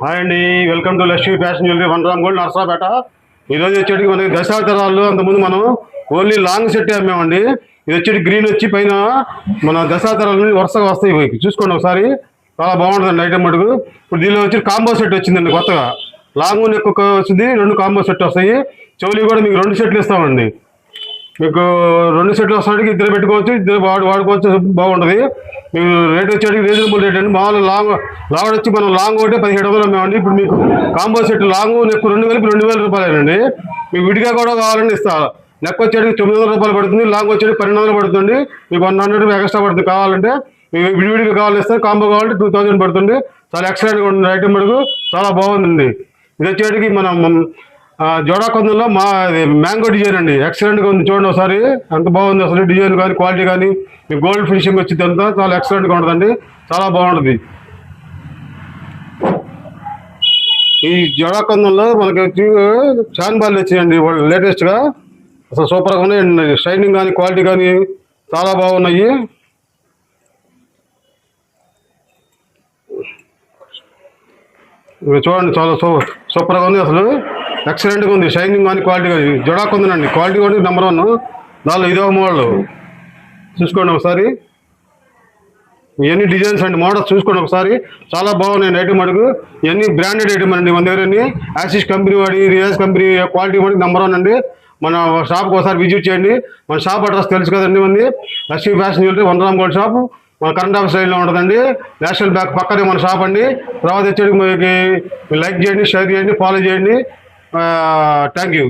Hi అండి, welcome to Lakshmi fashion jewellery one Ram gold Narsapeta. ఈరోజు వచ్చేటికి మనకి దశావతారాలు అంతకుముందు మనం ఓన్లీ లాంగ్ సెట్ అమ్మామండి. ఇది వచ్చేటి గ్రీన్ వచ్చి పైన మన దశావతారాలు వరుసగా వస్తాయి, చూసుకోండి ఒకసారి. చాలా బాగుంటుందండి ఐటమ్ మటుకు. ఇప్పుడు దీనిలో వచ్చి కాంబో సెట్ వచ్చిందండి కొత్తగా. లాంగ్ నెక్ వచ్చింది, 2 కాంబో సెట్ వస్తాయి. చెవులు కూడా మీకు 2 సెట్లు ఇస్తామండి. మీకు 2 సెట్లు వస్తానికి ఇద్దరు పెట్టుకోవచ్చు, ఇద్దరు వాడుకోవచ్చు, బాగుంటుంది. మీకు రేట్ వచ్చేటికి రీజనబుల్ రేట్ అండి. మామూలు లాంగ్ వచ్చి మనం లాంగ్ ఒకటే 1700 అమ్మామండి. ఇప్పుడు మీకు కాంబో సెట్ లాంగ్ నెక్ 2 కలిపి 2000 రూపాయలేనండి. మీకు విడిగా కూడా కావాలండి ఇస్తా. నెక్ వచ్చేటికి 900 రూపాయలు పడుతుంది, లాంగ్ వచ్చేటికి 1200 పడుతుంది. మీకు 100 ఎక్స్ట్రా పడుతుంది. కావాలంటే మీకు విడివిడిగా కావాలని ఇస్తే, కాంబో కావాలంటే 2000 పడుతుంది. చాలా ఎక్సలెంట్గా ఉంటుంది ఐటమ్ మటుకు, చాలా బాగుందండి. ఇది వచ్చేటికి మనం జోడా కొందంలో మ్యాంగో డిజైన్ అండి, ఎక్సలెంట్గా ఉంది. చూడండి ఒకసారి ఎంత బాగుంది అసలు. డిజైన్ కానీ క్వాలిటీ కానీ మీకు గోల్డ్ ఫినిషింగ్ వచ్చింది అంతా చాలా ఎక్సలెంట్గా ఉంటుందండి, చాలా బాగుంటుంది. ఈ జోడా కొందంలో మనకి చాన్ బాల్ వచ్చినాయండి వాళ్ళు లేటెస్ట్గా, అసలు సూపర్గా ఉన్నాయి. షైనింగ్ కానీ క్వాలిటీ కానీ చాలా బాగున్నాయి. చూడండి చాలా సూపర్గా ఉంది, అసలు ఎక్సలెంట్గా ఉంది. షైనింగ్ కానీ క్వాలిటీ కానీ జడా కొందనండి, క్వాలిటీ కూడా నెంబర్ 1. దానిలో ఇదో మోడల్ చూసుకోండి ఒకసారి. ఇవన్నీ డిజైన్స్ అండి, మోడల్స్ చూసుకోండి ఒకసారి. చాలా బాగున్నాయి ఐటమ్ అడుగు. ఇవన్నీ బ్రాండెడ్ ఐటమ్ అండి. మన దగ్గర యాసిస్ కంపెనీ వాడి, రియాజ్ కంపెనీ క్వాలిటీ కూడా నెంబర్ 1 అండి. మన షాప్కి ఒకసారి విజిట్ చేయండి. మన షాప్ అడ్రస్ తెలుసు కదండి, మంది Lakshmi fashion jewellery one Ram gold shop మన కరెంట్ ఆఫీస్ లైన్లో ఉంటుందండి. నేషనల్ బ్యాంక్ పక్కనే మన షాప్ అండి. తర్వాత వచ్చేది మీకు లైక్ చేయండి, షేర్ చేయండి, ఫాలో చేయండి. Thank you.